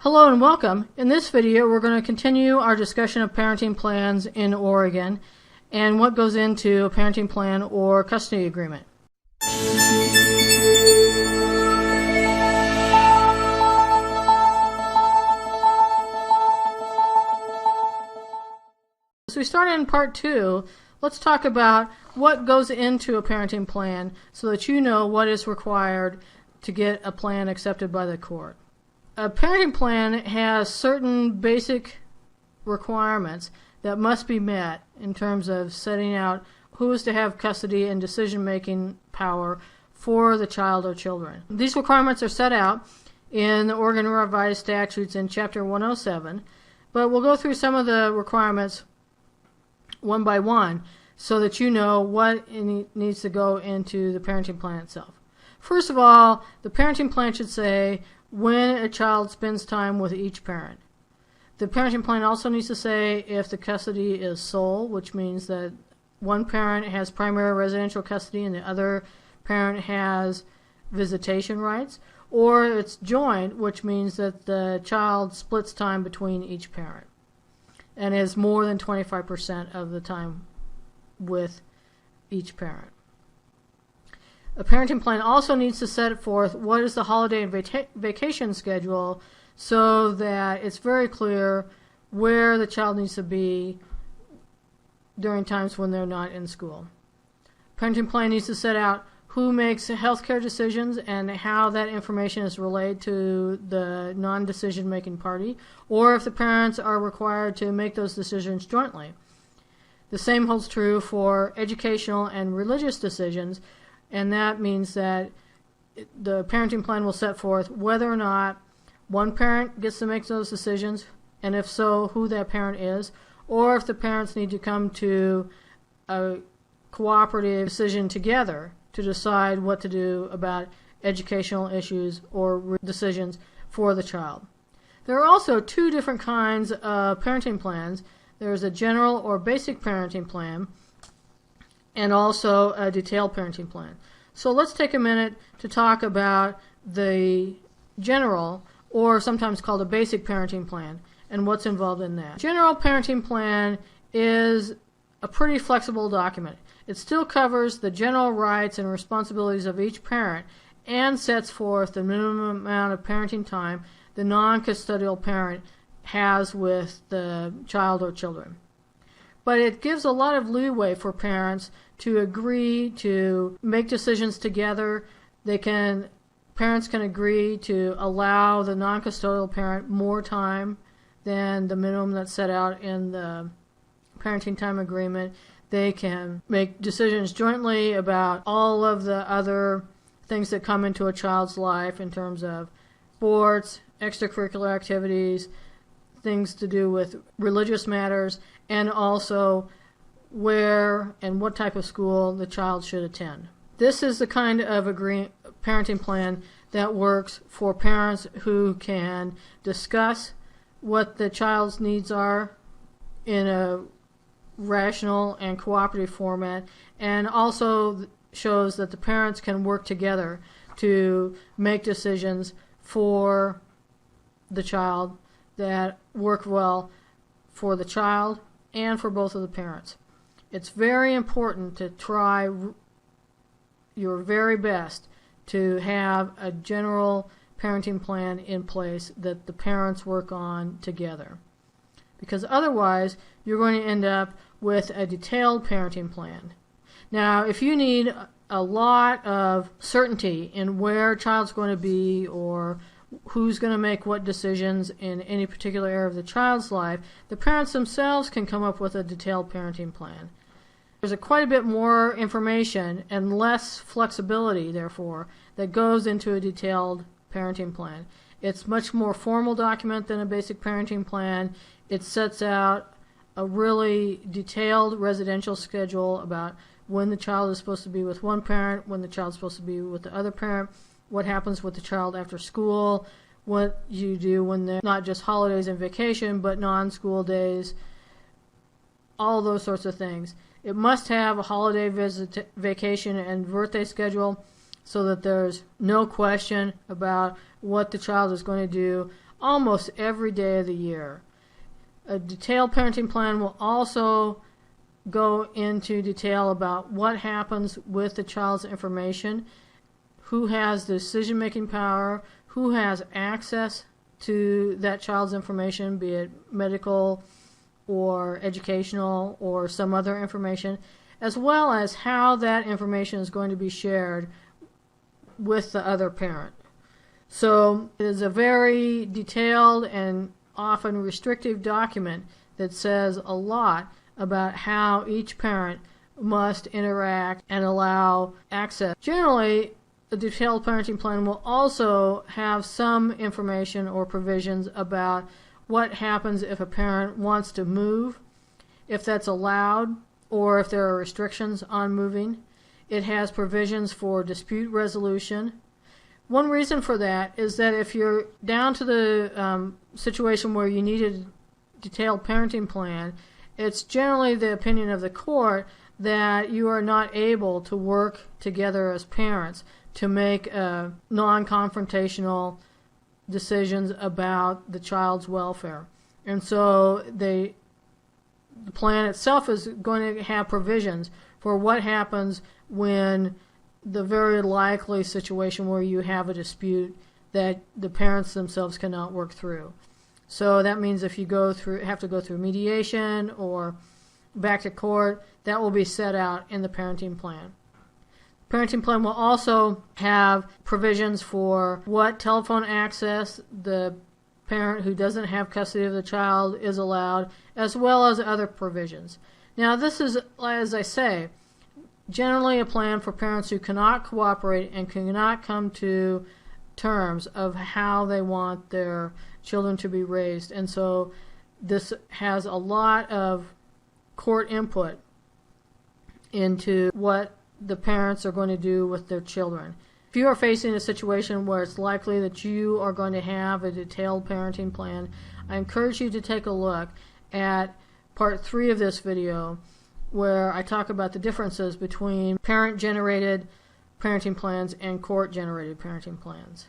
Hello and welcome. In this video we're going to continue our discussion of parenting plans in Oregon and what goes into a parenting plan or custody agreement. As we start in part 2, let's talk about what goes into a parenting plan so that you know what is required to get a plan accepted by the court. A parenting plan has certain basic requirements that must be met in terms of setting out who is to have custody and decision-making power for the child or children. These requirements are set out in the Oregon Revised Statutes in Chapter 107, but we'll go through some of the requirements one by one so that you know what needs to go into the parenting plan itself. First of all, the parenting plan should say when a child spends time with each parent. The parenting plan also needs to say if the custody is sole, which means that one parent has primary residential custody and the other parent has visitation rights, or it's joint, which means that the child splits time between each parent and is more than 25% of the time with each parent. A parenting plan also needs to set forth what is the holiday and vacation schedule so that it's very clear where the child needs to be during times when they're not in school. Parenting plan needs to set out who makes healthcare decisions and how that information is relayed to the non-decision making party, or if the parents are required to make those decisions jointly. The same holds true for educational and religious decisions, and that means that the parenting plan will set forth whether or not one parent gets to make those decisions, and if so, who that parent is, or if the parents need to come to a cooperative decision together to decide what to do about educational issues or decisions for the child. There are also two different kinds of parenting plans. There's a general or basic parenting plan and also a detailed parenting plan. So let's take a minute to talk about the general, or sometimes called a basic parenting plan, and what's involved in that. General parenting plan is a pretty flexible document. It still covers the general rights and responsibilities of each parent and sets forth the minimum amount of parenting time the non-custodial parent has with the child or children. But it gives a lot of leeway for parents to agree to make decisions together. Parents can agree to allow the non-custodial parent more time than the minimum that's set out in the parenting time agreement. They can make decisions jointly about all of the other things that come into a child's life in terms of sports, extracurricular activities, things to do with religious matters, and also where and what type of school the child should attend. This is the kind of parenting plan that works for parents who can discuss what the child's needs are in a rational and cooperative format, and also shows that the parents can work together to make decisions for the child that work well for the child and for both of the parents. It's very important to try your very best to have a general parenting plan in place that the parents work on together, because otherwise you're going to end up with a detailed parenting plan. Now, if you need a lot of certainty in where a child's going to be or who's going to make what decisions in any particular area of the child's life, the parents themselves can come up with a detailed parenting plan. There's quite a bit more information and less flexibility, therefore, that goes into a detailed parenting plan. It's much more formal document than a basic parenting plan. It sets out a really detailed residential schedule about when the child is supposed to be with one parent, when the child's supposed to be with the other parent, what happens with the child after school, what you do when they're not just holidays and vacation, but non-school days, all those sorts of things. It must have a holiday vacation and birthday schedule so that there's no question about what the child is going to do almost every day of the year. A detailed parenting plan will also go into detail about what happens with the child's information, who has the decision-making power, who has access to that child's information, be it medical or educational or some other information, as well as how that information is going to be shared with the other parent. So it is a very detailed and often restrictive document that says a lot about how each parent must interact and allow access. Generally, a detailed parenting plan will also have some information or provisions about what happens if a parent wants to move, if that's allowed, or if there are restrictions on moving. It has provisions for dispute resolution. One reason for that is that if you're down to the situation where you need a detailed parenting plan, it's generally the opinion of the court that you are not able to work together as parents to make non-confrontational decisions about the child's welfare. And so the plan itself is going to have provisions for what happens when the very likely situation where you have a dispute that the parents themselves cannot work through. So that means if you have to go through mediation or back to court, that will be set out in the parenting plan. Parenting plan will also have provisions for what telephone access the parent who doesn't have custody of the child is allowed, as well as other provisions. Now, this is, as I say, generally a plan for parents who cannot cooperate and cannot come to terms of how they want their children to be raised. And so this has a lot of court input into what the parents are going to do with their children. If you are facing a situation where it's likely that you are going to have a detailed parenting plan, I encourage you to take a look at part 3 of this video, where I talk about the differences between parent-generated parenting plans and court-generated parenting plans.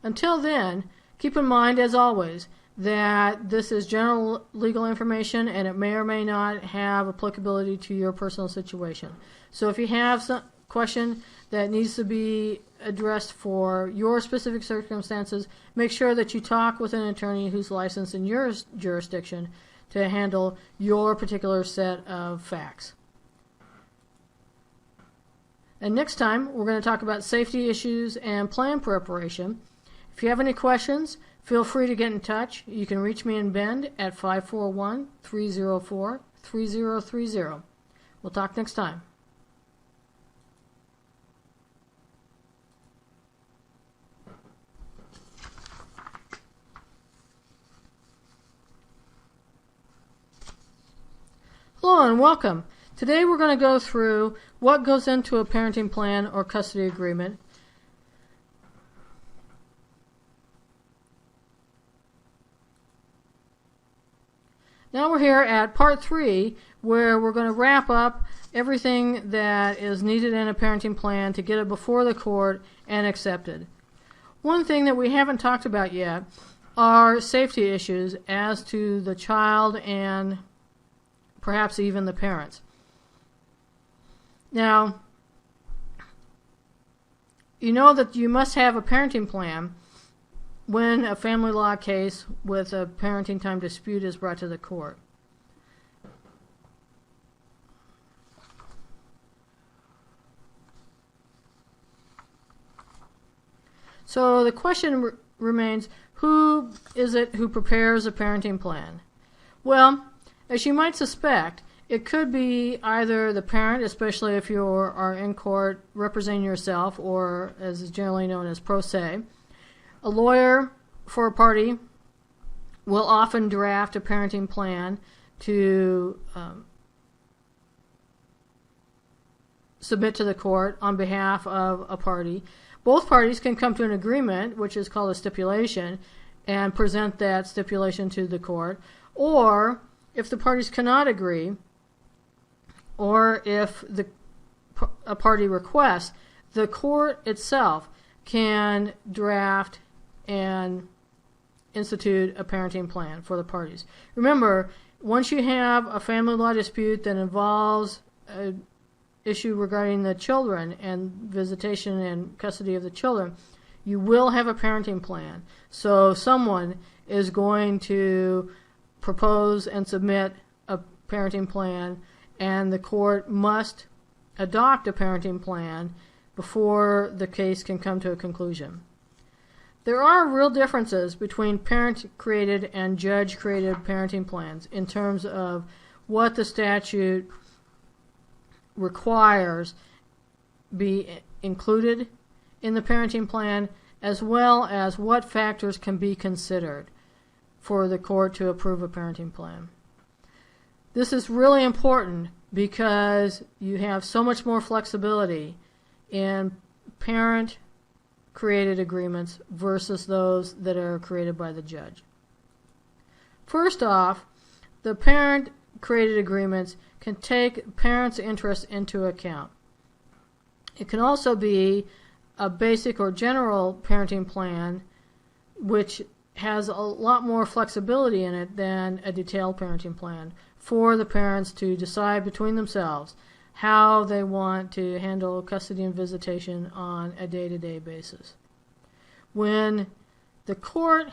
Until then, keep in mind, as always, that this is general legal information and it may or may not have applicability to your personal situation. So if you have some question that needs to be addressed for your specific circumstances, make sure that you talk with an attorney who's licensed in your jurisdiction to handle your particular set of facts. And next time, we're going to talk about safety issues and plan preparation. If you have any questions, feel free to get in touch. You can reach me in Bend at 541-304-3030. We'll talk next time. Hello and welcome. Today we're going to go through what goes into a parenting plan or custody agreement. Now we're here at part 3, where we're going to wrap up everything that is needed in a parenting plan to get it before the court and accepted. One thing that we haven't talked about yet are safety issues as to the child and perhaps even the parents. Now, you know that you must have a parenting plan when a family law case with a parenting time dispute is brought to the court. So the question remains, who is it who prepares a parenting plan? Well, as you might suspect, it could be either the parent, especially if you are in court representing yourself, or as is generally known as pro se. A lawyer for a party will often draft a parenting plan to submit to the court on behalf of a party. Both parties can come to an agreement, which is called a stipulation, and present that stipulation to the court. Or, if the parties cannot agree, or if a party requests, the court itself can draft and institute a parenting plan for the parties. Remember, once you have a family law dispute that involves an issue regarding the children and visitation and custody of the children, you will have a parenting plan. So someone is going to propose and submit a parenting plan, and the court must adopt a parenting plan before the case can come to a conclusion. There are real differences between parent-created and judge-created parenting plans in terms of what the statute requires be included in the parenting plan, as well as what factors can be considered for the court to approve a parenting plan. This is really important because you have so much more flexibility in parent-created agreements versus those that are created by the judge. First off, the parent-created agreements can take parents' interests into account. It can also be a basic or general parenting plan, which has a lot more flexibility in it than a detailed parenting plan for the parents to decide between themselves how they want to handle custody and visitation on a day-to-day basis. When the court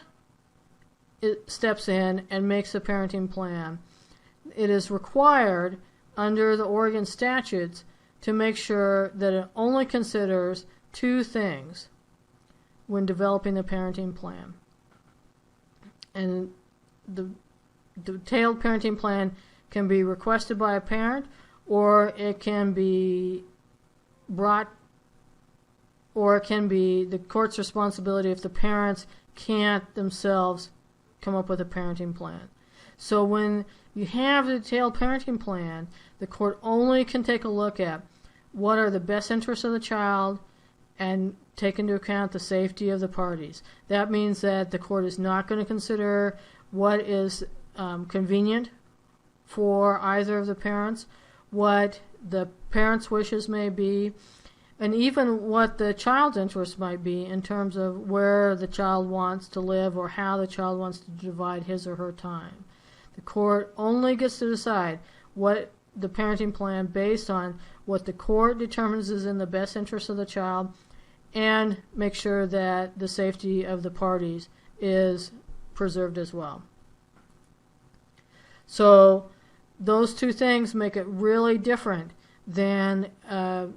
steps in and makes a parenting plan, it is required under the Oregon statutes to make sure that it only considers two things when developing the parenting plan. And the detailed parenting plan can be requested by a parent, or it can be brought, or it can be the court's responsibility if the parents can't themselves come up with a parenting plan. So when you have a detailed parenting plan, the court only can take a look at what are the best interests of the child and take into account the safety of the parties. That means that the court is not going to consider what is convenient for either of the parents, what the parents' wishes may be, and even what the child's interests might be in terms of where the child wants to live or how the child wants to divide his or her time. The court only gets to decide what the parenting plan based on what the court determines is in the best interest of the child, and make sure that the safety of the parties is preserved as well. So those two things make it really different than a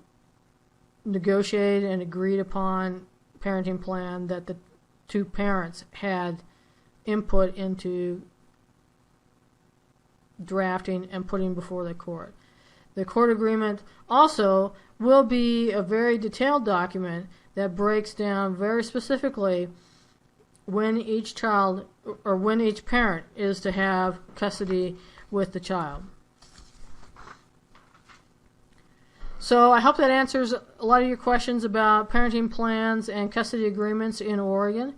negotiated and agreed upon parenting plan that the two parents had input into drafting and putting before the court. The court agreement also will be a very detailed document that breaks down very specifically when each child or when each parent is to have custody with the child. So I hope that answers a lot of your questions about parenting plans and custody agreements in Oregon.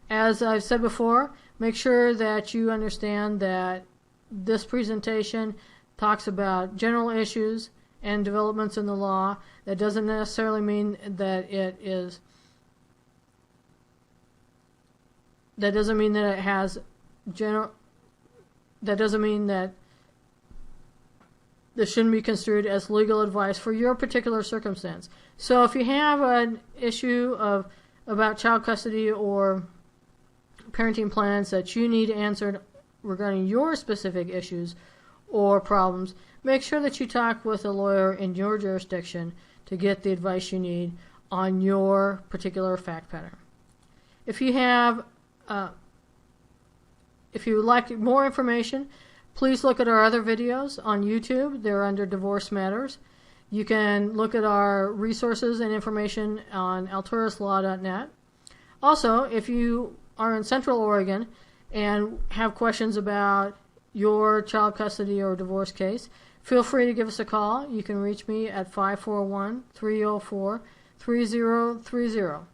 As I've said before, make sure that you understand that this presentation talks about general issues and developments in the law. That doesn't necessarily mean that it is. That doesn't mean that it has general. That doesn't mean that this shouldn't be construed as legal advice for your particular circumstance. So if you have an issue about child custody or parenting plans that you need answered regarding your specific issues or problems, make sure that you talk with a lawyer in your jurisdiction to get the advice you need on your particular fact pattern. If you have, if you would like more information, please look at our other videos on YouTube. They're under Divorce Matters. You can look at our resources and information on alturaslaw.net. Also, if you are in Central Oregon and have questions about your child custody or divorce case, feel free to give us a call. You can reach me at 541-304-3030.